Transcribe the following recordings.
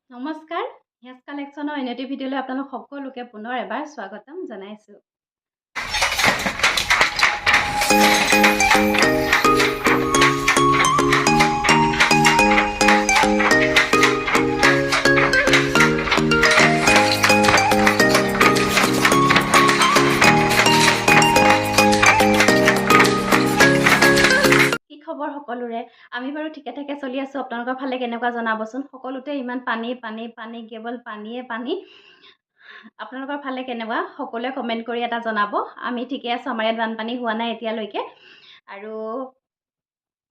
নমস্কাৰ, হেজ কালেকশ্যনৰ অন্য এটি ভিডিঅ'লৈ আপোনালোক সকলোকে পুনৰ এবাৰ স্বাগতম জনাইছোঁ। কি খবৰ সকলোৰে? আমি বাৰু ঠিকে ঠাকে চলি আছোঁ। আপোনালোকৰ ফালে কেনেকুৱা জনাবচোন। সকলোতে ইমান পানী কেৱল পানীয়ে পানী। আপোনালোকৰ ফালে কেনেকুৱা সকলোৱে কমেণ্ট কৰি এটা জনাব। আমি ঠিকে আছোঁ, আমাৰ ইয়াত বানপানী হোৱা নাই এতিয়ালৈকে। আৰু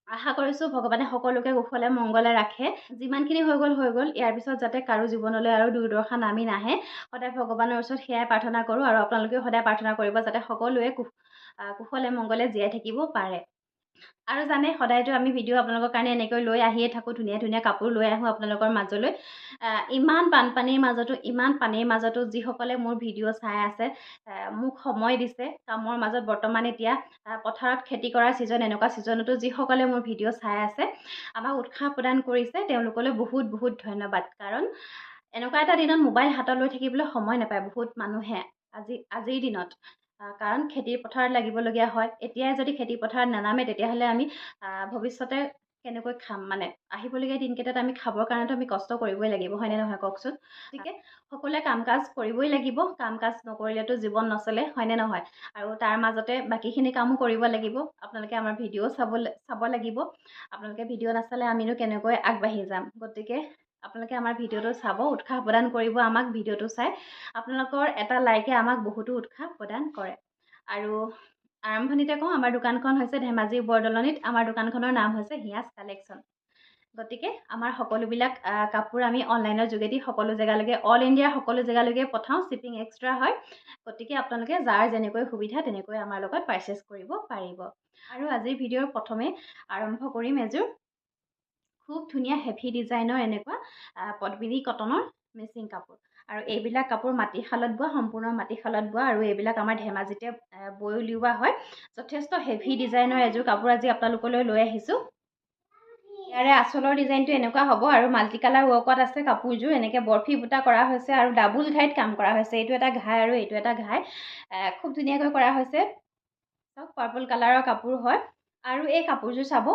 আশা কৰিছোঁ ভগৱানে সকলোকে কুশলে মংগলে ৰাখে। যিমানখিনি হৈ গ'ল ইয়াৰ পিছত যাতে কাৰো জীৱনলৈ আৰু দুৰ্দশা নামি নাহে, সদায় ভগৱানৰ ওচৰত সেয়াই প্ৰাৰ্থনা কৰোঁ। আৰু আপোনালোকেও সদায় প্ৰাৰ্থনা কৰিব যাতে সকলোৱে কুশলে মংগলে জীয়াই থাকিব পাৰে। আৰু জানে সদায়তো আমি ভিডিঅ' আপোনালোকৰ কাৰণে এনেকৈ লৈ আহিয়ে থাকোঁ, ধুনীয়া ধুনীয়া কাপোৰ লৈ আহোঁ আপোনালোকৰ মাজলৈ। ইমান বানপানীৰ মাজতো, ইমান পানীৰ মাজতো যিসকলে মোৰ ভিডিঅ' চাই আছে, মোক সময় দিছে, কামৰ মাজত বৰ্তমান এতিয়া পথাৰত খেতি কৰাৰ ছিজন, এনেকুৱা ছিজনতো যিসকলে মোৰ ভিডিঅ' চাই আছে, আমাক উৎসাহ প্ৰদান কৰিছে, তেওঁলোকলৈ বহুত বহুত ধন্যবাদ। কাৰণ এনেকুৱা এটা দিনত মোবাইল হাতত লৈ থাকিবলৈ সময় নাপায় বহুত মানুহে আজিৰ দিনত। কাৰণ খেতিৰ পথাৰত লাগিবলগীয়া হয়। এতিয়াই যদি খেতি পথাৰত নানামে তেতিয়াহ'লে আমি ভৱিষ্যতে কেনেকৈ খাম? মানে আহিবলগীয়া দিনকেইটাত আমি খাবৰ কাৰণেতো আমি কষ্ট কৰিবই লাগিব, হয়নে নহয় কওকচোন? গতিকে সকলোৱে কাম কাজ কৰিবই লাগিব। কাম কাজ নকৰিলেতো জীৱন নচলে, হয়নে নহয়? আৰু তাৰ মাজতে বাকীখিনি কামো কৰিব লাগিব। আপোনালোকে আমাৰ ভিডিঅ' চাব লাগিব। আপোনালোকে ভিডিঅ' নাচালে আমিনো কেনেকৈ আগবাঢ়ি যাম? গতিকে আপোনালোকে আমাৰ ভিডিঅ'টো চাব, উৎসাহ প্ৰদান কৰিব আমাক ভিডিঅ'টো চাই। আপোনালোকৰ এটা লাইকে আমাক বহুতো উৎসাহ প্ৰদান কৰে। আৰু আৰম্ভণিতে কওঁ, আমাৰ দোকানখন হৈছে ধেমাজি বৰদলনিত। আমাৰ দোকানখনৰ নাম হৈছে হিয়াজ কালেকশ্যন। গতিকে আমাৰ সকলোবিলাক কাপোৰ আমি অনলাইনৰ যোগেদি সকলো জেগালৈকে, অল ইণ্ডিয়াৰ সকলো জেগালৈকে পঠাওঁ। শ্বিপিং এক্সট্ৰা হয়। গতিকে আপোনালোকে যাৰ যেনেকৈ সুবিধা তেনেকৈ আমাৰ লগত পাৰচেছ কৰিব পাৰিব। আৰু আজিৰ ভিডিঅ'ৰ প্ৰথমে আৰম্ভ কৰিম এযোৰ খুব ধুনীয়া হেভি ডিজাইনৰ এনেকুৱা পদ্মিনী কটনৰ মিচিং কাপোৰ। আৰু এইবিলাক কাপোৰ মাটিশালত বোৱা, সম্পূৰ্ণ মাটিশালত বোৱা। আৰু এইবিলাক আমাৰ ধেমাজিতে বৈ উলিওৱা হয়। যথেষ্ট হেভি ডিজাইনৰ এযোৰ কাপোৰ আজি আপোনালোকলৈ লৈ আহিছোঁ। ইয়াৰে আঁচলৰ ডিজাইনটো এনেকুৱা হ'ব। আৰু মাল্টি কালাৰ ৱৰ্কত আছে কাপোৰযোৰ। এনেকৈ বৰফি বুটা কৰা হৈছে আৰু ডাবুল ঘাইত কাম কৰা হৈছে। এইটো এটা ঘাই আৰু এইটো এটা ঘাই। খুব ধুনীয়াকৈ কৰা হৈছে। চাওক, পাৰ্পল কালাৰৰ কাপোৰ হয়। আৰু এই কাপোৰযোৰ চাব,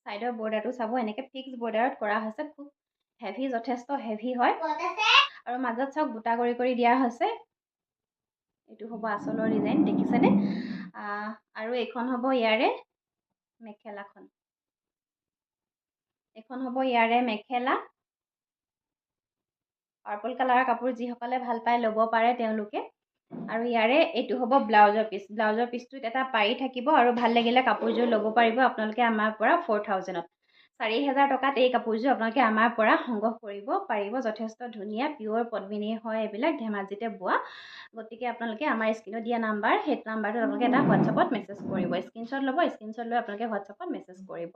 ছাইডৰ বৰ্ডাৰটো চাব, এনেকৈ ফিক্স বৰ্ডাৰত কৰা হৈছে। খুব হেভি, যথেষ্ট হেভি হয়। আৰু মাজত চাওক বুটা কৰি কৰি দিয়া হৈছে। এইটো হ'ব আঁচলৰ ডিজাইন, দেখিছেনে? আৰু এইখন হ'ব ইয়াৰে মেখেলাখন। এইখন হ'ব ইয়াৰে মেখেলা। পাৰ্পল কালাৰৰ কাপোৰ যিসকলে ভাল পায় ল'ব পাৰে তেওঁলোকে। আৰু ইয়াৰে এইটো হ'ব ব্লাউজৰ পিচ। ব্লাউজৰ পিচটোত এটা পাৰি থাকিব। আৰু ভাল লাগিলে কাপোৰযোৰ ল'ব পাৰিব আপোনালোকে আমাৰ পৰা 4000ত। 4000 টকাত এই কাপোৰযোৰ আপোনালোকে আমাৰ পৰা সংগ্ৰহ কৰিব পাৰিব। যথেষ্ট ধুনীয়া পিয়'ৰ পদ্মিনী হয় এইবিলাক, ধেমাজিতে বোৱা। গতিকে আপোনালোকে আমাৰ স্ক্ৰীণত দিয়া নাম্বাৰ, সেই নাম্বাৰটোত আপোনালোকে এটা হোৱাটছআপত মেছেজ কৰিব। স্ক্ৰীণশ্বট ল'ব, স্ক্ৰীণশ্বট লৈ আপোনালোকে হোৱাটছআপত মেছেজ কৰিব।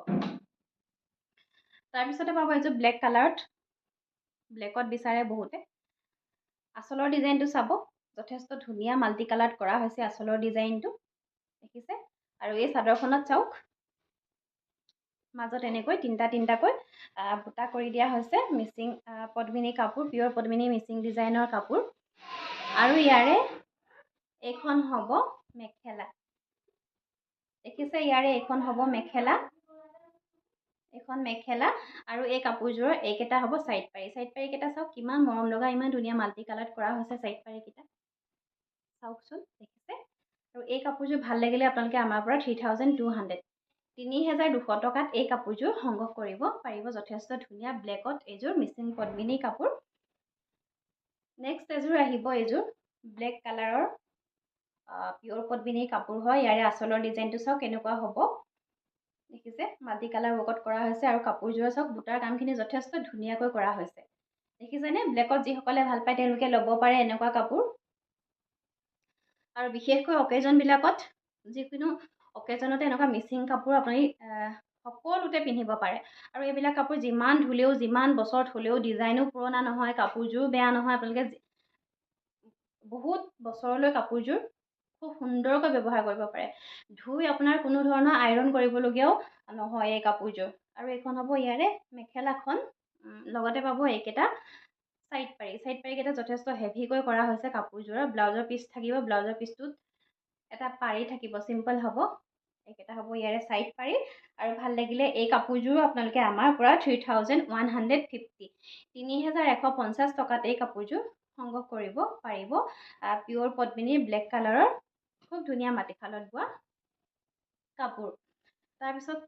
তাৰপিছতে পাব এইযোৰ ব্লেক কালাৰত। ব্লেকত বিচাৰে বহুতে। আঁচলৰ ডিজাইনটো চাব, যথেষ্ট ধুনীয়া মাল্টি কালাৰত কৰা হৈছে আঁচলৰ ডিজাইনটো, দেখিছে? আৰু এই চাদৰখনত চাওক, মাজত এনেকৈ তিনিটাকৈ বুটা কৰি দিয়া হৈছে। মিচিং পদ্মিনী কাপোৰ, পিয়'ৰ পদ্মিনী মিচিং ডিজাইনৰ কাপোৰ। আৰু ইয়াৰে এইখন হ'ব মেখেলা, দেখিছে? ইয়াৰে এইখন হ'ব মেখেলা। এইখন মেখেলা। আৰু এই কাপোৰযোৰৰ এইকেইটা হ'ব ছাইড পাৰি। ছাইড পাৰিকেইটা চাওক, কিমান মৰম লগা, ইমান ধুনীয়া মাল্টি কালাৰত কৰা হৈছে ছাইড পাৰিকেইটা। চাওকচোন, দেখিছে? আৰু এই কাপোৰযোৰ ভাল লাগিলে আপোনালোকে আমাৰ পৰা 3200, 3200 টকাত এই কাপোৰযোৰ সংগ্ৰহ কৰিব পাৰিব। যথেষ্ট ধুনীয়া ব্লেকত এইযোৰ মিচিং পদ্মিনী কাপোৰ। নেক্সট এযোৰ আহিব, এইযোৰ ব্লেক কালাৰৰ পিয়'ৰ পদ্মিনীৰ কাপোৰ হয়। ইয়াৰে আঁচলৰ ডিজাইনটো চাওক কেনেকুৱা হ'ব, দেখিছে? মাল্টি কালাৰ ৱৰ্কত কৰা হৈছে। আৰু কাপোৰযোৰৰ চাওক, বুটাৰ কামখিনি যথেষ্ট ধুনীয়াকৈ কৰা হৈছে, দেখিছেনে? ব্লেকত যিসকলে ভাল পায় তেওঁলোকে ল'ব পাৰে এনেকুৱা কাপোৰ। আৰু বিশেষকৈ অকেজনবিলাকত, যিকোনো অকেজনতে এনেকুৱা মিচিং কাপোৰ আপুনি সকলোতে পিন্ধিব পাৰে। আৰু এইবিলাক কাপোৰ যিমান ধুলেও, যিমান বছৰ থ'লেও ডিজাইনো পুৰণা নহয়, কাপোৰযোৰো বেয়া নহয়। আপোনালোকে বহুত বছৰলৈ কাপোৰযোৰ খুব সুন্দৰকৈ ব্যৱহাৰ কৰিব পাৰে। ধুই আপোনাৰ কোনো ধৰণৰ আইৰণ কৰিবলগীয়াও নহয় এই কাপোৰযোৰ। আৰু এইখন হ'ব ইয়াৰে মেখেলাখন। লগতে পাব এইকেইটা সাইড পাৰি কেইটা যথেষ্ট হেভিকৈ কৰা হৈছে কাপোৰযোৰৰ। ব্লাউজৰ পিচ থাকিব, ব্লাউজৰ পিচটোত এটা পাৰি থাকিব, চিম্পল হ'ব। এইকেইটা হ'ব ইয়াৰে সাইড পাৰি। আৰু ভাল লাগিলে এই কাপোৰযোৰো আপোনালোকে আমাৰ পৰা 3150 3150 টকাত এই কাপোৰযোৰ সংগ্ৰহ কৰিব পাৰিব। পিয়ৰ পদ্মিনীৰ ব্লেক কালাৰৰ খুব ধুনীয়া মাটিশালত বোৱা কাপোৰ। তাৰপিছত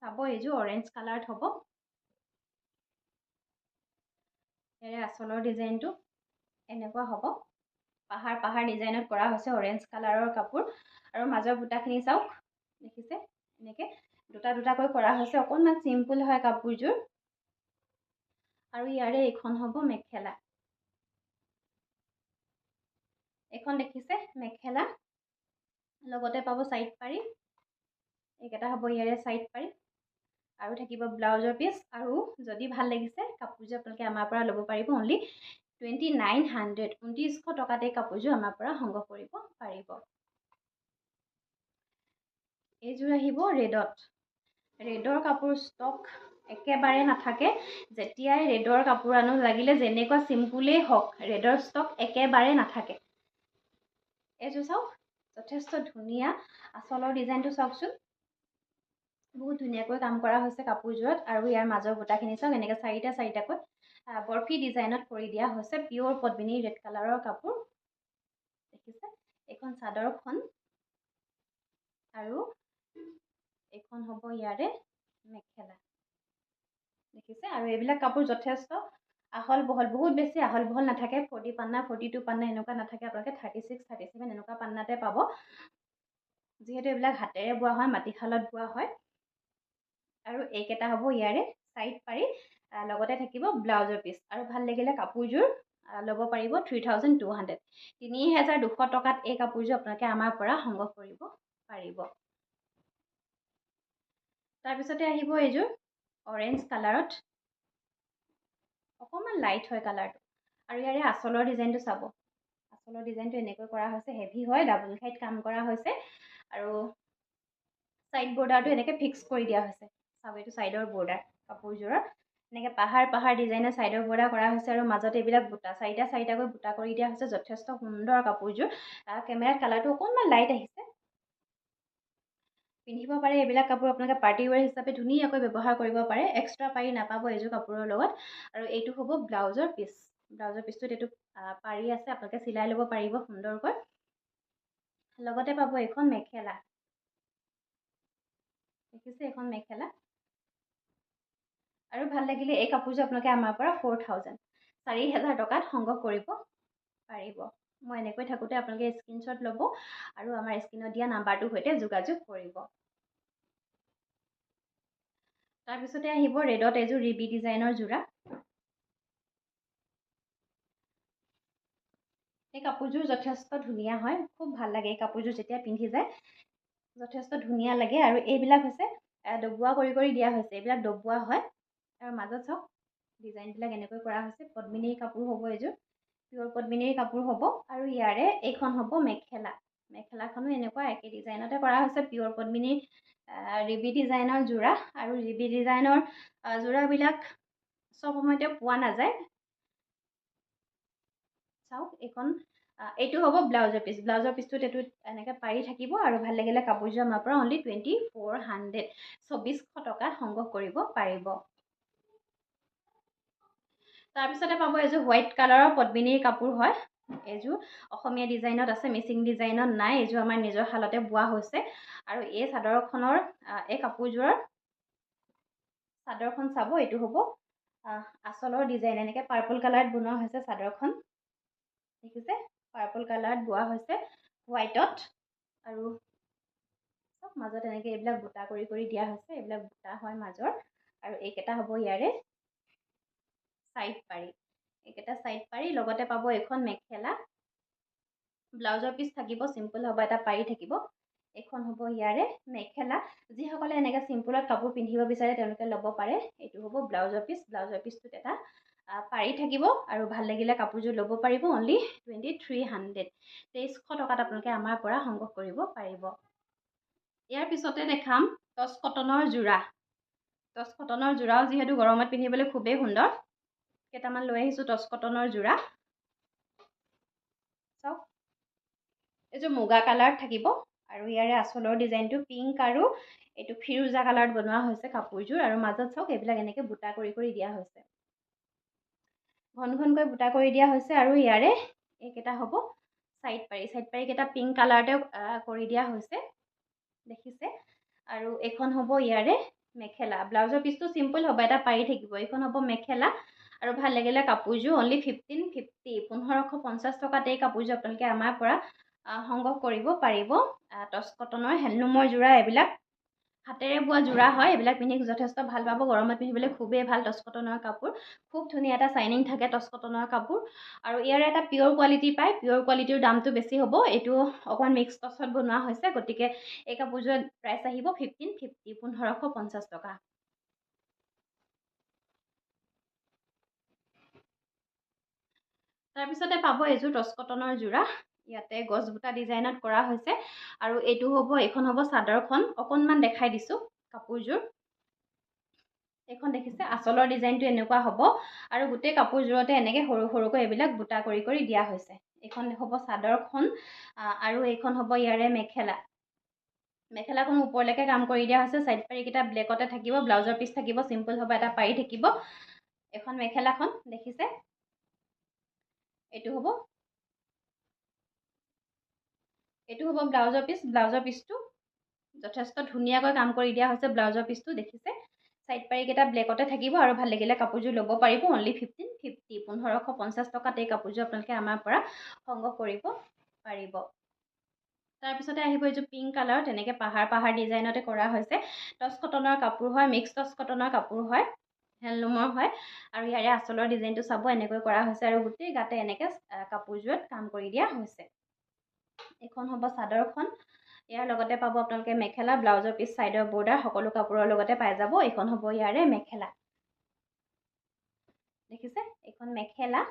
চাব এইযোৰ অৰেঞ্জ কালাৰত হ'ব। ইয়াৰে আঁচলৰ ডিজাইনটো এনেকুৱা হ'ব। পাহাৰ ডিজাইনত কৰা হৈছে অৰেঞ্জ কালাৰৰ কাপোৰ। আৰু মাজৰ বুটাখিনি চাওক, দেখিছে এনেকৈ দুটা দুটাকৈ কৰা হৈছে। অকণমান চিম্পুল হয় কাপোৰযোৰ। আৰু ইয়াৰে এইখন হ'ব মেখেলা। এইখন দেখিছে মেখেলা, লগতে পাব সাইড পাৰি। এইকেইটা হ'ব ইয়াৰে সাইড পাৰি। আৰু থাকিব ব্লাউজৰ পিচ। আৰু যদি ভাল লাগিছে কাপোৰযোৰ আপোনালোকে আমাৰ পৰা ল'ব পাৰিব অনলি 2900 2900 টকাতে এই কাপোৰযোৰ আমাৰ পৰা সংগ্ৰহ কৰিব পাৰিব। এইযোৰ আহিব ৰেডত। ৰেডৰ কাপোৰ ষ্টক একেবাৰে নাথাকে। যেতিয়াই ৰেডৰ কাপোৰ আনো, লাগিলে যেনেকুৱা চিম্পুলেই হওক, ৰেডৰ ষ্টক একেবাৰে নাথাকে। এইযোৰ চাওক, যথেষ্ট ধুনীয়া। আঁচলৰ ডিজাইনটো চাওকচোন, বহুত ধুনীয়াকৈ কাম কৰা হৈছে কাপোৰযোৰত। আৰু ইয়াৰ মাজৰ বুটাখিনি চাওক, এনেকৈ চাৰিটাকৈ বৰফি ডিজাইনত কৰি দিয়া হৈছে। পিয়ৰ পদ্মিনী ৰেড কালাৰৰ কাপোৰ, দেখিছে। এইখন চাদৰখন আৰু এইখন হ'ব ইয়াৰে মেখেলা, দেখিছে। আৰু এইবিলাক কাপোৰ যথেষ্ট আহল বহল, বহুত বেছি আহল বহল নাথাকে। 40 পান্না 42 পান্না এনেকুৱা নাথাকে। আপোনালোকে 36 37 এনেকুৱা পান্নাতে পাব। যিহেতু এইবিলাক হাতেৰে বোৱা হয়, মাটিশালত বোৱা হয়। আৰু এইকেইটা হ'ব ইয়াৰে সাইড পাৰি, লগতে থাকিব ব্লাউজৰ পিচ। আৰু ভাল লাগিলে কাপোৰযোৰ ল'ব পাৰিব 3200 3200 টকাত এই কাপোৰযোৰ আপোনালোকে আমাৰ পৰা সংগ্ৰহ কৰিব পাৰিব। তাৰপিছতে আহিব এইযোৰ অৰেঞ্জ কালাৰত, অকণমান লাইট হয় কালাৰটো। আৰু ইয়াৰে আঁচলৰ ডিজাইনটো চাব। আঁচলৰ ডিজাইনটো এনেকৈ কৰা হৈছে, হেভি হয়, ডাবল সাইড কাম কৰা হৈছে। আৰু সাইড বৰ্ডাৰটো এনেকৈ ফিক্স কৰি দিয়া হৈছে। চাব, এইটো সাইডৰ বৰ্ডাৰ কাপোৰযোৰৰ। এনেকৈ পাহাৰ ডিজাইনৰ সাইডৰ বৰ্ডাৰ কৰা হৈছে। আৰু মাজত এইবিলাক বুটা চাৰিটাকৈ বুটা কৰি দিয়া হৈছে। যথেষ্ট সুন্দৰ কাপোৰযোৰ। কেমেৰাত কালাৰটো অকণমান লাইট আহিছে। পিন্ধিব পাৰে এইবিলাক কাপোৰ আপোনালোকে পাৰ্টি ৱেৰ হিচাপে ধুনীয়াকৈ ব্যৱহাৰ কৰিব পাৰে। এক্সট্ৰা পাৰি নাপাব এইযোৰ কাপোৰৰ লগত। আৰু এইটো হ'ব ব্লাউজৰ পিচ। ব্লাউজৰ পিচটোত এইটো পাৰি আছে, আপোনালোকে চিলাই ল'ব পাৰিব সুন্দৰকৈ। লগতে পাব এইখন মেখেলা, দেখিছে এইখন মেখেলা। আৰু ভাল লাগিলে এই কাপোৰযোৰ আপোনালোকে আমাৰ পৰা 4000 টকাত সংগ্ৰহ কৰিব পাৰিব। মই এনেকৈ থাকোঁতে আপোনালোকে স্ক্ৰীনশ্বট ল'ব আৰু আমাৰ স্ক্ৰীনত দিয়া নাম্বাৰটোৰ সৈতে যোগাযোগ কৰিব। তাৰপিছতে আহিব ৰেডত এযোৰ ৰিবি ডিজাইনৰ যোৰা। এই কাপোৰযোৰ যথেষ্ট ধুনীয়া হয়, খুব ভাল লাগে এই কাপোৰযোৰ যেতিয়া পিন্ধি যায়, যথেষ্ট ধুনীয়া লাগে। আৰু এইবিলাক হৈছে ডবোৱা কৰি দিয়া হৈছে, এইবিলাক ডবোৱা হয়। আৰু মাজত চাওক ডিজাইনবিলাক এনেকৈ কৰা হৈছে। পদ্মিনীৰ কাপোৰ হ'ব এইযোৰ, পিয়ৰ পদ্মিনীৰ কাপোৰ হ'ব। আৰু ইয়াৰে এইখন হ'ব মেখেলা। মেখেলাখনো এনেকুৱা একে ডিজাইনতে কৰা হৈছে, পিয়ৰ পদ্মিনীৰ ৰিবি ডিজাইনৰ যোৰা। আৰু ৰিবি ডিজাইনৰ যোৰাবিলাক চব সময়তে পোৱা নাযায়। চাওক, এইটো হ'ব ব্লাউজৰ পিচ। ব্লাউজৰ পিচটোত এইটো এনেকৈ পাৰি থাকিব। আৰু ভাল লাগিলে কাপোৰযোৰ আমাৰ পৰা অনলি 2400 2400 টকাত সংগ্ৰহ কৰিব পাৰিব। তাৰপিছতে পাব এইযোৰ হোৱাইট কালাৰৰ পদ্মিনীৰ কাপোৰ হয়। এইযোৰ অসমীয়া ডিজাইনত আছে, মিচিং ডিজাইনত নাই। এইযোৰ আমাৰ নিজৰ শালতে বোৱা হৈছে। আৰু এই চাদৰখনৰ এই কাপোৰযোৰৰ চাদৰখন চাব, এইটো হ'ব আঁচলৰ ডিজাইন। এনেকৈ পাৰ্পল কালাৰত বনোৱা হৈছে চাদৰখন, দেখিছে। পাৰ্পল কালাৰত বোৱা হৈছে হোৱাইটত। আৰু চব মাজত এনেকৈ এইবিলাক বুটা কৰি দিয়া হৈছে। এইবিলাক বুটা হয় মাজৰ। আৰু এইকেইটা হ'ব ইয়াৰে সাইড পাৰি। এইকেইটা সাইড পাৰি, লগতে পাব এইখন মেখেলা। ব্লাউজৰ পিচ থাকিব, চিম্পল হ'ব, এটা পাৰি থাকিব। এইখন হ'ব ইয়াৰে মেখেলা। যিসকলে এনেকৈ চিম্পুলত কাপোৰ পিন্ধিব বিচাৰে তেওঁলোকে ল'ব পাৰে। এইটো হ'ব ব্লাউজৰ পিচ। ব্লাউজৰ পিচটোত এটা পাৰি থাকিব। আৰু ভাল লাগিলে কাপোৰযোৰ ল'ব পাৰিব অনলি 2300 2300 টকাত আপোনালোকে আমাৰ পৰা সংগ্ৰহ কৰিব পাৰিব। ইয়াৰ পিছতে দেখাম টচ কটনৰ যোৰা। টচ কটনৰ যোৰাও যিহেতু গৰমত পিন্ধিবলৈ খুবেই সুন্দৰ, কেইটামান লৈ আহিছোঁ টচ কটনৰ যোৰা। চাওক, এইযোৰ মুগা কালাৰত থাকিব আৰু ইয়াৰে আঁচলৰ ডিজাইনটো পিংক আৰু এইটো ফিৰোজা কালাৰত বনোৱা হৈছে কাপোৰযোৰ। আৰু মাজত চাওক এইবিলাক এনেকৈ বুটা কৰি কৰি দিয়া হৈছে, ঘন ঘনকৈ বুটা কৰি দিয়া হৈছে। আৰু ইয়াৰে এইকেইটা হ'ব চাইড পাৰীকেইটা পিংক কালাৰতে কৰি দিয়া হৈছে, দেখিছে। আৰু এইখন হ'ব ইয়াৰে মেখেলা। ব্লাউজৰ পিচটো চিম্পল হ'ব, এটা পাৰি থাকিব। এইখন হ'ব মেখেলা। আৰু ভাল লাগিলে কাপোৰযোৰ অনলি 1550, 1550 টকাত এই কাপোৰযোৰ আপোনালোকে আমাৰ পৰা সংগ্ৰহ কৰিব পাৰিব। টচ কটনৰ হেণ্ডলুমৰ যোৰা, এইবিলাক হাতেৰে বোৱা যোৰা হয়, এইবিলাক পিন্ধি যথেষ্ট ভাল পাব। গৰমত পিন্ধিবলৈ খুবেই ভাল টচ কটনৰ কাপোৰ, খুব ধুনীয়া এটা চাইনিং থাকে টচ কটনৰ কাপোৰ। আৰু ইয়াৰে এটা পিয়ৰ কোৱালিটি পায়, পিয়ৰ কোৱালিটিৰ দামটো বেছি হ'ব। এইটো অকণমান মিক্স টচত বনোৱা হৈছে, গতিকে এই কাপোৰযোৰৰ প্ৰাইচ আহিব 1550, 1550 টকা। তাৰপিছতে পাব এইযোৰ টচ কটনৰ যোৰা, ইয়াতে গছ বুটা ডিজাইনত কৰা হৈছে। আৰু এইটো হ'ব, এইখন হ'ব চাদৰখন। অকণমান দেখাই দিছোঁ কাপোৰযোৰ। এইখন দেখিছে, আঁচলৰ ডিজাইনটো এনেকুৱা হ'ব। আৰু গোটেই কাপোৰযোৰতে এনেকৈ সৰু সৰুকৈ এইবিলাক বুটা কৰি কৰি দিয়া হৈছে। এইখন হ'ব চাদৰখন আৰু এইখন হ'ব ইয়াৰে মেখেলা। মেখেলাখন ওপৰলৈকে কাম কৰি দিয়া হৈছে, চাইড পাৰীকেইটা ব্লেকতে থাকিব, ব্লাউজৰ পিচ থাকিব, চিম্পল হ'ব, এটা পাৰি থাকিব। এখন মেখেলাখন দেখিছে, এইটো হ'ব ব্লাউজৰ পিচ। ব্লাউজৰ পিচটো যথেষ্ট ধুনীয়াকৈ কাম কৰি দিয়া হৈছে, ব্লাউজৰ পিচটো দেখিছে। চাইড পাৰীকেইটা ব্লেকতে থাকিব। আৰু ভাল লাগিলে কাপোৰযোৰ ল'ব পাৰিব অনলি 1550, 1550 টকাত এই কাপোৰযোৰ আপোনালোকে আমাৰ পৰা সংগ্ৰহ কৰিব পাৰিব। তাৰপিছতে আহিব এইযোৰ পিংক কালাৰ, তেনেকৈ পাহাৰ ডিজাইনতে কৰা হৈছে। টচ কটনৰ কাপোৰ হয়, মিক্স টচ কটনৰ কাপোৰ হয়, হেণ্ডলুমৰ হয়। আৰু ইয়াৰে আঁচলৰ ডিজাইনটো চাব, এনেকৈ কৰা হৈছে। আৰু গোটেই গাতে এনেকৈ কাপোৰযোৰত কাম কৰি দিয়া হৈছে। এইখন হ'ব চাদৰখন, ইয়াৰ লগতে পাব আপোনালোকে মেখেলা, ব্লাউজৰ পিচ, চাইডৰ বৰ্ডাৰ সকলো কাপোৰৰ লগতে পাই যাব। এইখন হ'ব ইয়াৰে মেখেলা, দেখিছে, এইখন মেখেলা।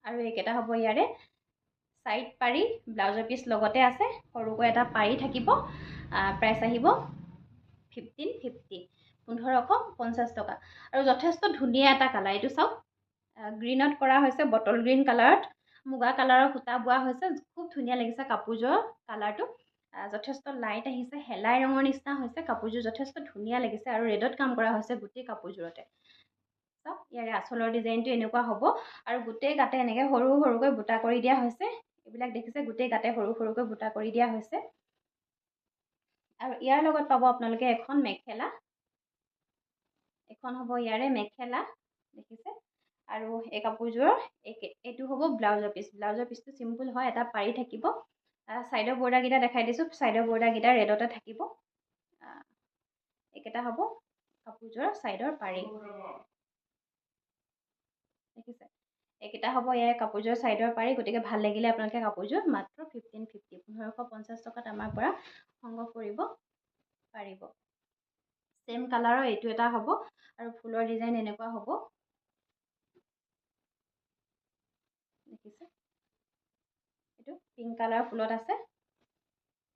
আৰু এইকেইটা হ'ব ইয়াৰে চাইড পাৰি, ব্লাউজৰ পিচ লগতে আছে, সৰুকৈ এটা পাৰি থাকিব। প্ৰাইচ আহিব 1550, 1550 টকা। আৰু যথেষ্ট ধুনীয়া এটা কালাৰ, এইটো চাওক, গ্ৰীণত কৰা হৈছে, বটল গ্ৰীণ কালাৰত মুগা কালাৰৰ সূতা বোৱা হৈছে। খুব ধুনীয়া লাগিছে কাপোৰযোৰৰ কালাৰটো, যথেষ্ট লাইট আহিছে, শেলাই ৰঙৰ নিচিনা হৈছে। কাপোৰযোৰ যথেষ্ট ধুনীয়া লাগিছে। আৰু ৰেডত কাম কৰা হৈছে গোটেই কাপোৰযোৰতে। চাওক, ইয়াৰে আঁচলৰ ডিজাইনটো এনেকুৱা হ'ব। আৰু গোটেই গাতে এনেকৈ সৰু সৰুকৈ বুটা কৰি দিয়া হৈছে। এইবিলাক দেখিছে, গোটেই গাতে সৰু সৰুকৈ বুটা কৰি দিয়া হৈছে। আৰু ইয়াৰ লগত পাব আপোনালোকে এখন মেখেলা, এখন হ'ব ইয়াৰে মেখেলা, দেখিছে। আৰু এই কাপোৰযোৰৰ এইটো হ'ব ব্লাউজৰ পিচ। ব্লাউজৰ পিচটো চিম্পল হয়, এটা পাৰি থাকিব। চাইডৰ বৰ্ডাৰকেইটা দেখাই দিছোঁ, চাইডৰ বৰ্ডাৰকেইটা ৰেডতে থাকিব। এইকেইটা হ'ব কাপোৰযোৰৰ চাইডৰ পাৰি, দেখিছে। এইকেইটা হ'ব ইয়াৰ কাপোৰযোৰৰ চাইডৰ পাৰি। গতিকে ভাল লাগিলে আপোনালোকে কাপোৰযোৰ মাত্ৰ 1550, 1550 টকাত আমাৰ পৰা সংগ্ৰহ কৰিব পাৰিব। চেম কালাৰৰ এইটো এটা হ'ব। আৰু ফুলৰ ডিজাইন এনেকুৱা হ'ব, দেখিছে। এইটো পিংক কালাৰ ফুলত আছে,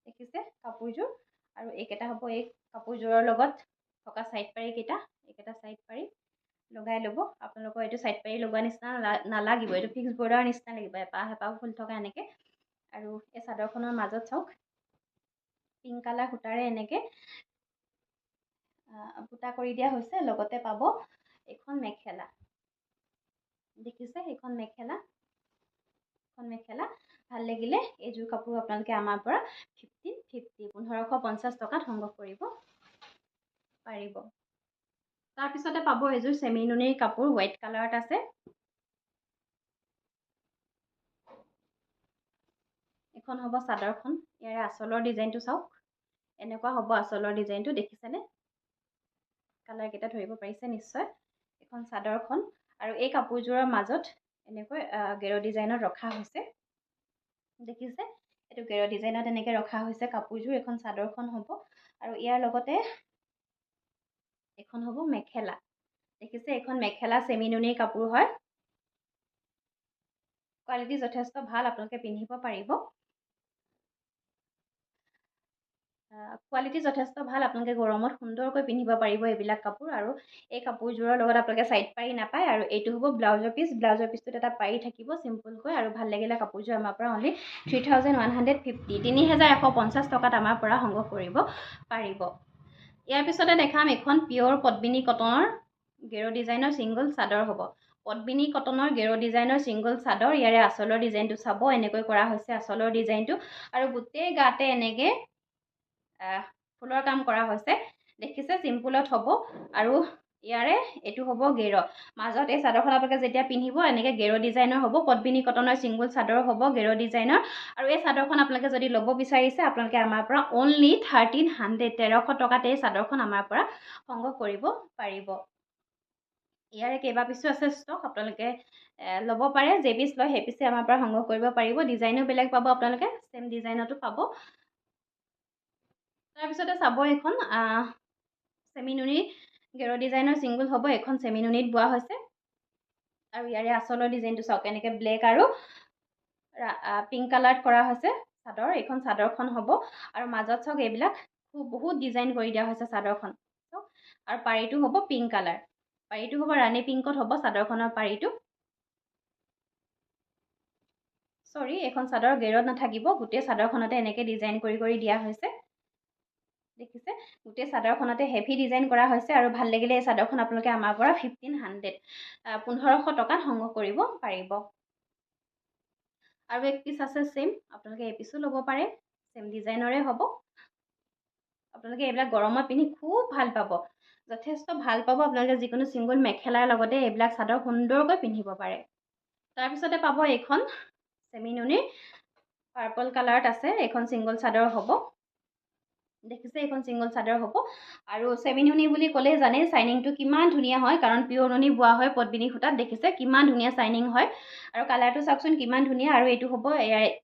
দেখিছে কাপোৰযোৰ। আৰু এইকেইটা হ'ব এই কাপোৰযোৰৰ লগত থকা চাইড পাৰীকেইটা। এইকেইটা চাইড পাৰী লগাই ল'ব। আপোনালোকৰ এইটো চাইড পাৰী লগোৱা নিচিনা নালাগিব, এইটো ফিক্স বৰ্ডাৰৰ নিচিনা লাগিব, এপাহ এপাহ ফুল থকা এনেকৈ। আৰু এই চাদৰখনৰ মাজত চাওক, পিংক কালাৰ সূতাৰে এনেকৈ বুটা কৰি দিয়া হৈছে। লগতে পাব এইখন মেখেলা, দেখিছে, এইখন মেখেলা। ভাল লাগিলে এইযোৰ কাপোৰ আপোনালোকে আমাৰ পৰা 1550, 1550 টকাত সংগ্ৰহ কৰিব পাৰিব। তাৰপিছতে পাব এইযোৰ চেমি নুনিৰ কাপোৰ, হোৱাইট কালাৰত আছে। এখন হ'ব চাদৰখন, ইয়াৰে আঁচলৰ ডিজাইনটো চাওক, এনেকুৱা হ'ব আঁচলৰ ডিজাইনটো, দেখিছেনে। কালাৰকেইটা ধৰিব পাৰিছে নিশ্চয়। এখন চাদৰখন। আৰু এই কাপোৰযোৰৰ মাজত এনেকৈ গেৰ ডিজাইনত ৰখা হৈছে, দেখিছে। এইটো গেৰ ডিজাইনত এনেকৈ ৰখা হৈছে কাপোৰযোৰ। এখন চাদৰখন হ'ব। আৰু ইয়াৰ লগতে এখন হ'ব মেখেলা, দেখিছে। এইখন মেখেলা চেমি নুনিৰ কাপোৰ হয়, কোৱালিটি যথেষ্ট ভাল, আপোনালোকে পিন্ধিব পাৰিব। কোৱালিটি যথেষ্ট ভাল, আপোনালোকে গৰমত সুন্দৰকৈ পিন্ধিব পাৰিব এইবিলাক কাপোৰ। আৰু এই কাপোৰযোৰৰ লগত আপোনালোকে ছাইড পাৰি নাপায়। আৰু এইটো হ'ব ব্লাউজৰ পিচটোত এটা পাৰি থাকিব চিম্পুলকৈ। আৰু ভাল লাগিলে কাপোৰযোৰ আমাৰ পৰা অনলি 3150, 3150 টকাত আমাৰ পৰা সংগ্ৰহ কৰিব পাৰিব। ইয়াৰ পিছতে দেখাম এখন পিয়'ৰ পদ্মিনী কটনৰ গেৰ ডিজাইনৰ ছিংগল চাদৰ হ'ব। পদ্মিনী কটনৰ গেৰ ডিজাইনৰ ছিংগল চাদৰ, ইয়াৰে আঁচলৰ ডিজাইনটো চাব, এনেকৈ কৰা হৈছে আঁচলৰ ডিজাইনটো। আৰু গোটেই গাতে এনেকৈ ফুলৰ কাম কৰা হৈছে, দেখিছে, চিম্পুলত হ'ব। আৰু ইয়াৰে এইটো হ'ব গেৰ, মাজত এই চাদৰখন আপোনালোকে যেতিয়া পিন্ধিব এনেকৈ গেৰ ডিজাইনৰ হ'ব। পদ্মিনী কটনৰ ছিংগল চাদৰ হ'ব গেৰ ডিজাইনৰ। আৰু এই চাদৰখন আপোনালোকে যদি ল'ব বিচাৰিছে আপোনালোকে আমাৰ পৰা অনলি 1300 টকাতে এই চাদৰখন আমাৰ পৰা সংগ্ৰহ কৰিব পাৰিব। ইয়াৰে কেইবা পিছো আছে ষ্টক, আপোনালোকে ল'ব পাৰে, যে পিচ লয় সেই পিছে আমাৰ পৰা সংগ্ৰহ কৰিব পাৰিব। ডিজাইনো বেলেগ পাব, আপোনালোকে ছেম ডিজাইনতো পাব। তাৰপিছতে চাব এখন চেমিনুনি গেৰ ডিজাইনৰ ছিংগল হ'ব, এখন চেমিনুনিত বোৱা হৈছে। আৰু ইয়াৰে আঁচলৰ ডিজাইনটো চাওক, এনেকৈ ব্লেক আৰু পিংক কালাৰত কৰা হৈছে চাদৰ। এইখন চাদৰখন হ'ব। আৰু মাজত চাওক এইবিলাক বহুত ডিজাইন কৰি দিয়া হৈছে চাদৰখন চাওক। আৰু পাৰিটো হ'ব পিংক কালাৰ, পাৰিটো হ'ব ৰাণী পিংকত হ'ব চাদৰখনৰ পাৰিটো। চৰি, এইখন চাদৰ গেৰত নাথাকিব, গোটেই চাদৰখনতে এনেকৈ ডিজাইন কৰি দিয়া হৈছে, দেখিছে, গোটেই চাদৰখনতে হেভি ডিজাইন কৰা হৈছে। আৰু ভাল লাগিলে এই চাদৰখন আপোনালোকে আমাৰ পৰা 1500 টকাত সংগ্ৰহ কৰিব পাৰিব। আৰু এক পিচ আছে ছেম, আপোনালোকে এই পিচো ল'ব পাৰে, ছেম ডিজাইনৰে হ'ব। আপোনালোকে এইবিলাক গৰমত পিন্ধি খুব ভাল পাব, যথেষ্ট ভাল পাব। আপোনালোকে যিকোনো ছিংগল মেখেলাৰ লগতে এইবিলাক চাদৰ সুন্দৰকৈ পিন্ধিব পাৰে। তাৰপিছতে পাব এইখন চেমিনুনিৰ পাৰ্পল কালাৰত আছে, এইখন ছিংগল চাদৰ হ'ব, দেখিছে, এইখন ছিংগল চাদৰ হ'ব। আৰু চেমিনুনি বুলি ক'লে জানেই চাইনিংটো কিমান ধুনীয়া হয়, কাৰণ পিয়'ৰ নুনি বোৱা হয় পদ্মিনী সূতাত, দেখিছে কিমান ধুনীয়া চাইনিং হয়। আৰু কালাৰটো চাওকচোন কিমান ধুনীয়া। আৰু এইটো হ'ব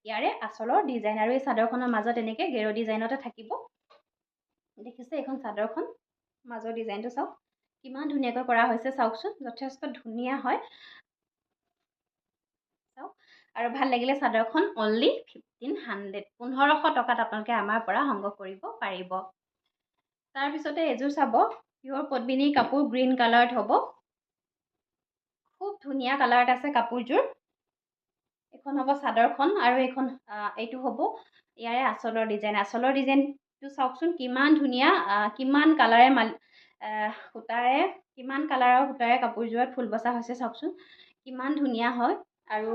ইয়াৰে আঁচলৰ ডিজাইন। আৰু এই চাদৰখনৰ মাজত এনেকৈ গেৰ ডিজাইনতে থাকিব, দেখিছে, এইখন চাদৰখন মাজৰ ডিজাইনটো চাওক কিমান ধুনীয়াকৈ কৰা হৈছে, চাওকচোন যথেষ্ট ধুনীয়া হয় চাওক। আৰু ভাল লাগিলে চাদৰখন অনলি 1500 টকাত আপোনালোকে আমাৰ পৰা সংগ্ৰহ কৰিব পাৰিব। তাৰপিছতে এযোৰ চাব, পিয়'ৰ পদ্মিনী কাপোৰ, গ্ৰীণ কালাৰত হ'ব, খুব ধুনীয়া কালাৰত আছে কাপোৰযোৰ। এইখন হ'ব চাদৰখন। আৰু এইটো হ'ব ইয়াৰে আঁচলৰ ডিজাইন। আঁচলৰ ডিজাইনটো চাওকচোন কিমান ধুনীয়া, কিমান কালাৰৰ সূতাৰে কাপোৰযোৰত ফুল বচা হৈছে, চাওকচোন কিমান ধুনীয়া হয়। আৰু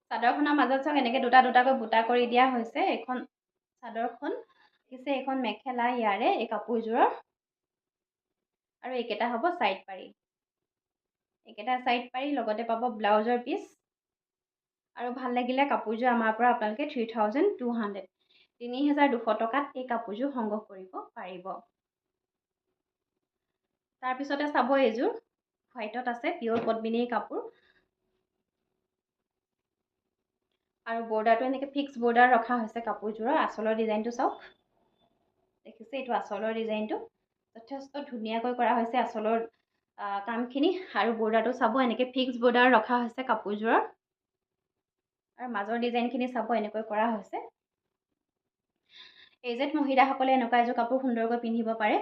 চাদৰখনৰ মাজত চাওক এনেকৈ দুটাকৈ বুটা কৰি দিয়া হৈছে। এইখন চাদৰখন দেখিছে, এইখন মেখেলা ইয়াৰে এই কাপোৰযোৰৰ। আৰু এইকেইটা হ'ব ছাইড পাৰি, এইকেইটা ছাইড পাৰি, লগতে পাব ব্লাউজৰ পিচ। আৰু ভাল লাগিলে কাপোৰযোৰ আমাৰ পৰা আপোনালোকে 3200 টকাত এই কাপোৰযোৰ সংগ্ৰহ কৰিব পাৰিব। তাৰপিছতে চাব এইযোৰ হোৱাইটত আছে, পিয়'ৰ পদ্মিনীৰ কাপোৰ। আৰু বৰ্ডাৰটো এনেকৈ ফিক্স বৰ্ডাৰ ৰখা হৈছে কাপোৰযোৰৰ। আঁচলৰ ডিজাইনটো চাওক, দেখিছে, এইটো আঁচলৰ ডিজাইনটো যথেষ্ট ধুনীয়াকৈ কৰা হৈছে আঁচলৰ কামখিনি। আৰু বৰ্ডাৰটো চাব, এনেকৈ ফিক্স বৰ্ডাৰ ৰখা হৈছে কাপোৰযোৰৰ। আৰু মাজৰ ডিজাইনখিনি চাব, এনেকৈ কৰা হৈছে। এজেড মহিলাসকলে এনেকুৱা এযোৰ কাপোৰ সুন্দৰকৈ পিন্ধিব পাৰে।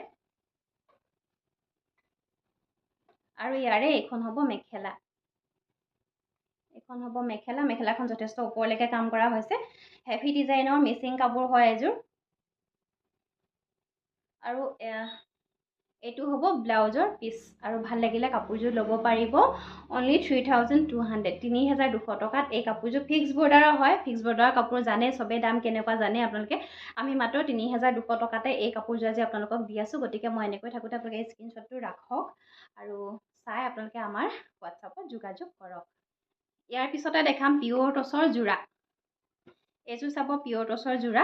আৰু ইয়াৰে এইখন হ'ব মেখেলা, মেখেলাখন যথেষ্ট ওপৰলৈকে কাম কৰা হৈছে, হেভি ডিজাইনৰ মিচিং কাপোৰ হয় এযোৰ। আৰু এইটো হ'ব ব্লাউজৰ পিচ। আৰু ভাল লাগিলে কাপোৰযোৰ ল'ব পাৰিব অনলি 3200 টকাত। এই কাপোৰযোৰ ফিক্স বৰ্ডাৰৰ হয়, ফিক্স বৰ্ডাৰৰ কাপোৰ জানে, চবেই দাম কেনেকুৱা জানে আপোনালোকে। আমি মাত্ৰ 3200 টকাতে এই কাপোৰযোৰ আজি আপোনালোকক দি আছোঁ। গতিকে মই এনেকৈ থাকোঁতে আপোনালোকে এই স্ক্ৰীনশ্বটটো ৰাখক আৰু চাই আপোনালোকে আমাৰ হোৱাটছআপত যোগাযোগ কৰক। ইয়াৰ পিছতে দেখাম পিয়'ৰ টচৰ যোৰা। এইযোৰ চাব, পিয়'ৰ টচৰ যোৰা,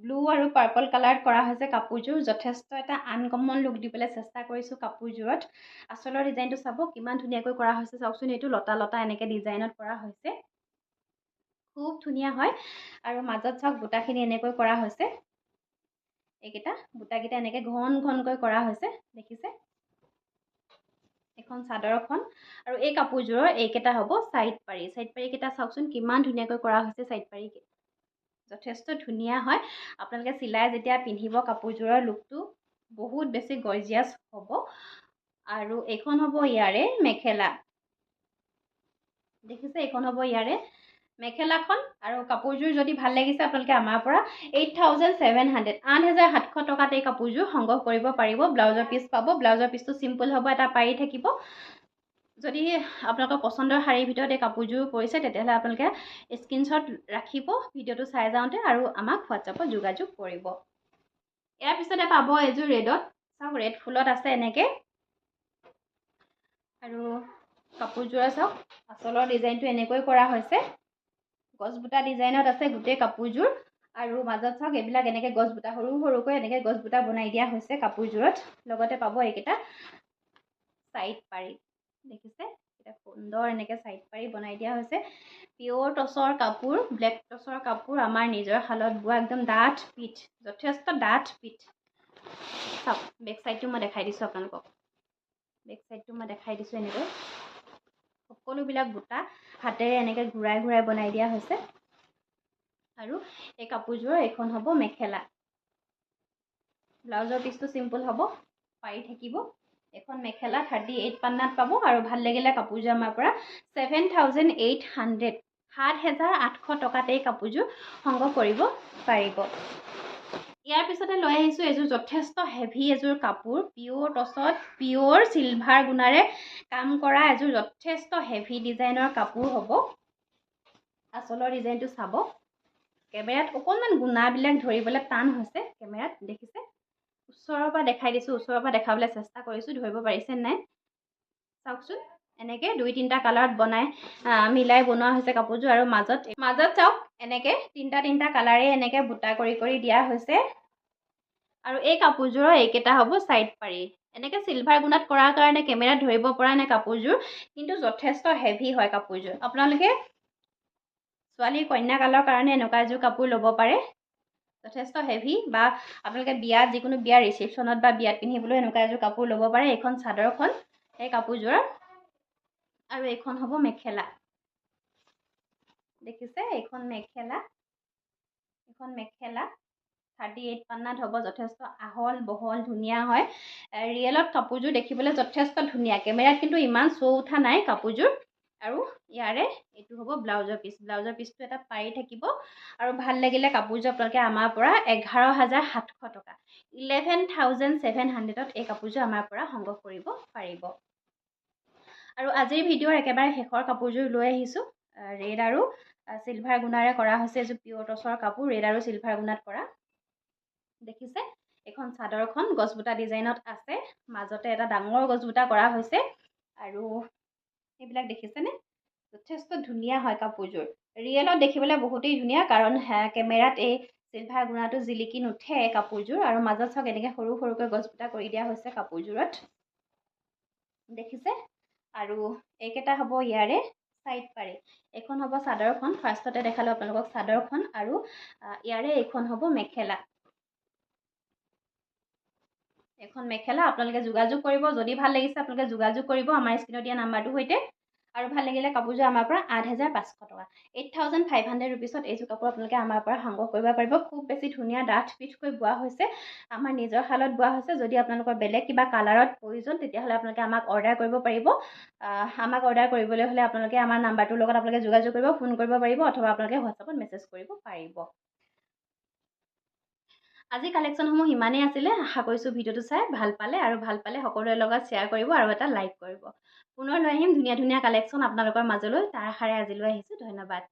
ব্লু আৰু পাৰ্পল কালাৰত কৰা হৈছে কাপোৰযোৰ। যথেষ্ট এটা আনকমন লুক দিবলৈ চেষ্টা কৰিছোঁ কাপোৰযোৰত। আঁচলৰ ডিজাইনটো চাব কিমান ধুনীয়াকৈ কৰা হৈছে, চাওকচোন, এইটো লতা এনেকৈ ডিজাইনত কৰা হৈছে, খুব ধুনীয়া হয়। আৰু মাজত চাওক বুটাখিনি এনেকৈ কৰা হৈছে, বুটাকেইটা এনেকৈ ঘনকৈ কৰা হৈছে, দেখিছে, এখন চাদৰখন আৰু এই কাপোৰযোৰৰ এইকেইটা হ'ব চাইড পাৰি কেইটা চাওকচোন কিমান ধুনীয়াকৈ কৰা হৈছে চাইড পাৰি যথেষ্ট ধুনীয়া হয় আপোনালোকে চিলাই যেতিয়া পিন্ধিব কাপোৰযোৰৰ লুকটো বহুত বেছি গৰ্জিয়াছ হ'ব আৰু এইখন হ'ব ইয়াৰে মেখেলা দেখিছে এইখন হ'ব ইয়াৰে মেখেলাখন আৰু কাপোৰযোৰ যদি ভাল লাগিছে আপোনালোকে আমাৰ পৰা 8,700 8,700 টকাত এই কাপোৰযোৰ সংগ্ৰহ কৰিব পাৰিব ব্লাউজৰ পিচ পাব ব্লাউজৰ পিচটো চিম্পল হ'ব এটা পাৰি থাকিব যদি আপোনালোকৰ পচন্দৰ শাৰীৰ ভিতৰত এই কাপোৰযোৰ পৰিছে তেতিয়াহ'লে আপোনালোকে স্ক্ৰীনশ্বট ৰাখিব ভিডিঅ'টো চাই যাওঁতে আৰু আমাক হোৱাটছআপত যোগাযোগ কৰিব ইয়াৰ পিছতে পাব এযোৰ ৰেডত চাওক ৰেড ফুলত আছে এনেকৈ আৰু কাপোৰযোৰ চাওক আঁচলৰ ডিজাইনটো এনেকৈ কৰা হৈছে গছ বুটা ডিজাইনত আছে গোটেই কাপোৰযোৰ আৰু মাজত চাওক এইবিলাক এনেকৈ গছ বুটা সৰু সৰুকৈ এনেকৈ গছ বুটা বনাই দিয়া হৈছে কাপোৰযোৰত লগতে পাব এইকেইটা চাইড পাৰি দেখিছে এটা সুন্দৰ এনেকৈ চাইড পাৰি বনাই দিয়া হৈছে পিয়'ৰ টচৰ কাপোৰ ব্লেক টচৰ কাপোৰ আমাৰ নিজৰ শালত বোৱা একদম ডাঠ পিঠ যথেষ্ট ডাঠ পিঠ চাওক বেক চাইডটো মই দেখাই দিছোঁ আপোনালোকক বেক চাইডটো মই দেখাই দিছোঁ এনেকৈ সকলোবিলাক বুটা হাতেৰে এনেকৈ ঘূৰাই ঘূৰাই বনাই দিয়া হৈছে আৰু এই কাপোৰযোৰৰ এইখন হ'ব মেখেলা ব্লাউজৰ পিচটো চিম্পল হ'ব পাৰি থাকিব এখন মেখেলা 38 পান্নাত পাব আৰু ভাল লাগিলে কাপোৰযোৰ আমাৰ পৰা 7,800 7,800 টকাত এই কাপোৰযোৰ সংগ্ৰহ কৰিব পাৰিব ইয়াৰ পিছতে লৈ আহিছোঁ এযোৰ যথেষ্ট হেভি এযোৰ কাপোৰ পিয়'ৰ টচত পিয়'ৰ চিলভাৰ গুণাৰে কাম কৰা এযোৰ যথেষ্ট হেভি ডিজাইনৰ কাপোৰ হ'ব আঁচলৰ ডিজাইনটো চাব কেমেৰাত অকণমান গুণাবিলাক ধৰিবলৈ টান হৈছে কেমেৰাত দেখিছে ওচৰৰ পৰা দেখাই দিছোঁ ওচৰৰ পৰা দেখাবলৈ চেষ্টা কৰিছোঁ ধৰিব পাৰিছে নাই চাওকচোন এনেকৈ 2-3টা কালাৰত বনাই মিলাই বনোৱা হৈছে কাপোৰযোৰ আৰু মাজত চাওক এনেকৈ 3টা কালাৰে এনেকৈ বুটা কৰি কৰি দিয়া হৈছে আৰু এই কাপোৰযোৰৰ এইকেইটা হ'ব চাইড পাৰি এনেকৈ চিলভাৰ গুণাত কৰাৰ কাৰণে কেমেৰাত ধৰিব পৰা নাই কাপোৰযোৰ কিন্তু যথেষ্ট হেভি হয় কাপোৰযোৰ আপোনালোকে ছোৱালীৰ কন্যাকালৰ কাৰণে এনেকুৱা এযোৰ কাপোৰ ল'ব পাৰে যথেষ্ট হেভি বা আপোনালোকে বিয়াত যিকোনো বিয়াৰ ৰিচেপশ্যনত বা বিয়াত পিন্ধিবলৈ এনেকুৱা এযোৰ কাপোৰ ল'ব পাৰে এইখন চাদৰখন এই কাপোৰযোৰৰ আৰু এইখন হ'ব মেখেলা দেখিছে এইখন মেখেলা 38 পান্নাত হ'ব যথেষ্ট আহল বহল ধুনীয়া হয় ৰিয়েলত কাপোৰযোৰ দেখিবলৈ যথেষ্ট ধুনীয়া কেমেৰাত কিন্তু ইমান শ্ব' উঠা নাই কাপোৰযোৰ আৰু ইয়াৰে এইটো হ'ব ব্লাউজৰ পিচটো এটা পাৰি থাকিব আৰু ভাল লাগিলে কাপোৰযোৰ আপোনালোকে আমাৰ পৰা 11,700 টকা 11,700ত এই কাপোৰযোৰ আমাৰ পৰা সংগ্ৰহ কৰিব পাৰিব আৰু আজিৰ ভিডিঅ'ৰ একেবাৰে শেষৰ কাপোৰযোৰ লৈ আহিছোঁ ৰেড আৰু চিলভাৰ গুণাৰে কৰা হৈছে এযোৰ পিয়'ৰ টচৰ কাপোৰ ৰেড আৰু চিলভাৰ গুণাত কৰা দেখিছে এখন চাদৰখন গছবুটা ডিজাইনত আছে মাজতে এটা ডাঙৰ গছবুটা কৰা হৈছে আৰু এইবিলাক দেখিছেনে যথেষ্ট ধুনীয়া হয় কাপোৰযোৰ ৰিয়েলত দেখিবলৈ বহুতেই ধুনীয়া কাৰণ কেমেৰাত এই চিলভাৰ গুণাটো জিলিকি নুঠে কাপোৰযোৰ আৰু মাজত চাওক এনেকৈ সৰু সৰুকৈ গছবুটা কৰি দিয়া হৈছে কাপোৰযোৰত দেখিছে আৰু এইকেইটা হ'ব ইয়াৰে চাইড পাৰি এইখন হ'ব চাদৰখন ফাৰ্ষ্টতে দেখালোঁ আপোনালোকক চাদৰখন আৰু ইয়াৰে এইখন হ'ব মেখেলা এখন মেখেলা আপোনালোকে যোগাযোগ কৰিব যদি ভাল লাগিছে আপোনালোকে যোগাযোগ কৰিব আমাৰ স্ক্ৰীনত দিয়া নাম্বাৰটোৰ সৈতে আৰু ভাল লাগিলে কাপোৰযোৰ আমাৰ পৰা 8,500 টকা 8,500 ৰুপিছত এইযোৰ কাপোৰ আপোনালোকে আমাৰ পৰা সংগ্ৰহ কৰিব পাৰিব খুব বেছি ধুনীয়া ডাঠ পিঠকৈ বোৱা হৈছে আমাৰ নিজৰ শালত বোৱা হৈছে যদি আপোনালোকৰ বেলেগ কিবা কালাৰত প্ৰয়োজন তেতিয়াহ'লে আপোনালোকে আমাক অৰ্ডাৰ কৰিব পাৰিব আমাক অৰ্ডাৰ কৰিবলৈ হ'লে আপোনালোকে আমাৰ নাম্বাৰটোৰ লগত আপোনালোকে যোগাযোগ কৰিব ফোন কৰিব পাৰিব অথবা আপোনালোকে হোৱাটছআপত মেছেজ কৰিব পাৰিব আজি কালেকশ্যনসমূহ ইমানেই আছিলে আশা কৰিছোঁ ভিডিঅ'টো চাই ভাল পালে আৰু ভাল পালে সকলোৰে লগত শ্বেয়াৰ কৰিব আৰু এটা লাইক কৰিব পুনৰ লৈ আহিম ধুনীয়া ধুনীয়া কালেকশ্যন আপোনালোকৰ মাজলৈ তাৰ আশাৰে আজিলৈ আহিছোঁ ধন্যবাদ